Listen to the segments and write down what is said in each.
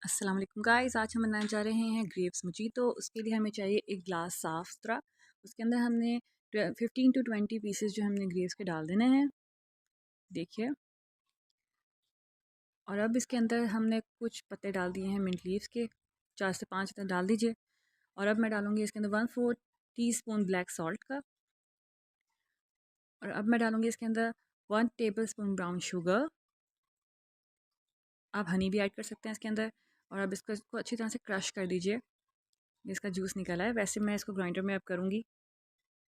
अस्सलाम वालेकुम गाइस, आज हम बनाने जा रहे हैं ग्रेप्स मोजीतो। उसके लिए हमें चाहिए एक गिलास साफ़ सुथरा। उसके अंदर हमने 15 टू 20 पीसेस जो हमने ग्रेप्स के डाल देने हैं, देखिए। और अब इसके अंदर हमने कुछ पत्ते डाल दिए हैं मिंट लीव्स के, 4 से 5 तक डाल दीजिए। और अब मैं डालूँगी इसके अंदर 1/4 टीस्पून ब्लैक सॉल्ट का। और अब मैं डालूँगी इसके अंदर 1 टेबल स्पून ब्राउन शुगर। आप हनी भी ऐड कर सकते हैं इसके अंदर। और अब इसको अच्छी तरह से क्रश कर दीजिए। इसका जूस निकला है, वैसे मैं इसको ग्राइंडर में अब करूँगी।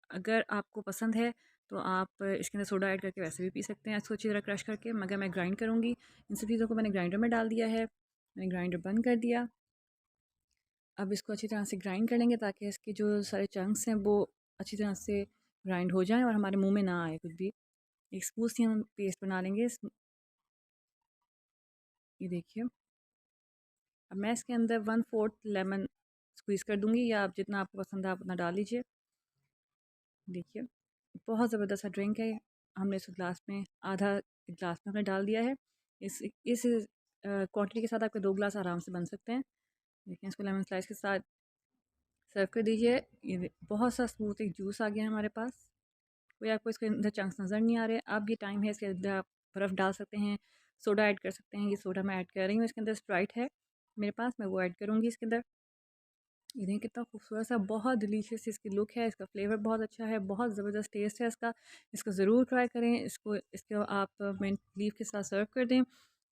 अगर आपको पसंद है तो आप इसके अंदर सोडा ऐड करके वैसे भी पी सकते हैं इसको अच्छी तरह क्रश करके, मगर मैं ग्राइंड करूँगी। इन सब चीज़ों को मैंने ग्राइंडर में डाल दिया है। मैंने ग्राइंडर बंद कर दिया। अब इसको अच्छी तरह से ग्राइंड कर लेंगे ताकि इसके जो सारे चंक्स हैं वो अच्छी तरह से ग्राइंड हो जाएं और हमारे मुंह में ना आए कुछ भी। एक स्मूथ सी हम पेस्ट बना लेंगे ये देखिए। अब मैं इसके अंदर 1/4 लेमन स्क्वीज़ कर दूँगी, या आप जितना आपको पसंद है आप उतना डाल लीजिए। देखिए, बहुत ज़बरदस्त सा ड्रिंक है। हमने इस ग्लास में आधा ग्लास में हमने डाल दिया है। इस क्वांटिटी के साथ आपके 2 ग्लास आराम से बन सकते हैं। देखिए, इसको लेमन स्लाइस के साथ सर्व कर दीजिए। ये बहुत सा स्मूथ एक जूस आ गया हमारे पास। कोई आपको इसके अंदर चंक्स नज़र नहीं आ रहे। अब ये टाइम है, इसके अंदर आप बर्फ़ डाल सकते हैं, सोडा ऐड कर सकते हैं। ये सोडा मैं ऐड कर रही हूँ। इसके अंदर स्प्राइट है मेरे पास, मैं वो ऐड करूँगी इसके अंदर। ये देखें कितना खूबसूरत सा, बहुत डिलीशियस इसकी लुक है। इसका फ्लेवर बहुत अच्छा है, बहुत ज़बरदस्त टेस्ट है इसका। इसको ज़रूर ट्राई करें। इसको आप मिंट लीफ के साथ सर्व कर दें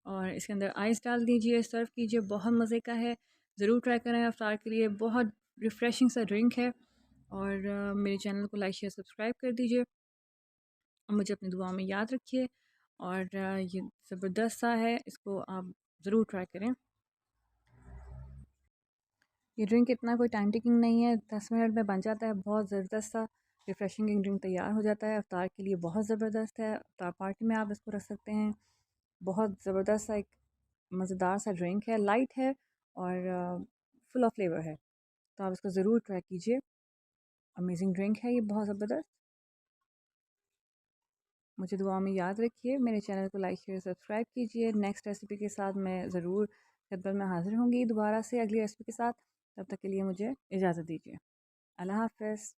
और इसके अंदर आइस डाल दीजिए, सर्व कीजिए। बहुत मज़े का है, ज़रूर ट्राई करें अफ्तार के लिए। बहुत रिफ़्रेशिंग सा ड्रिंक है। और मेरे चैनल को लाइक शेयर सब्सक्राइब कर दीजिए और मुझे अपनी दुआओं में याद रखिए। और ये ज़बरदस्त सा है, इसको आप ज़रूर ट्राई करें। ये ड्रिंक इतना कोई टाइम टेकिंग नहीं है, 10 मिनट में बन जाता है। बहुत ज़बरदस्त सा रिफ़्रेशिंग ड्रिंक तैयार हो जाता है। अफ्तार के लिए बहुत ज़बरदस्त है। अफ्तार पार्टी में आप इसको रख सकते हैं। बहुत ज़बरदस्त सा एक मज़ेदार सा ड्रिंक है, लाइट है और फुल ऑफ फ्लेवर है। तो आप इसको ज़रूर ट्राई कीजिए। अमेजिंग ड्रिंक है ये, बहुत ज़बरदस्त। मुझे दुआ में याद रखिए। मेरे चैनल को लाइक शेयर सब्सक्राइब कीजिए। नेक्स्ट रेसिपी के साथ मैं ज़रूर खिदमत में हाज़िर होंगी दोबारा से अगली रेसिपी के साथ। तब तक के लिए मुझे इजाज़त दीजिए। अल्लाह हाफ़िज़।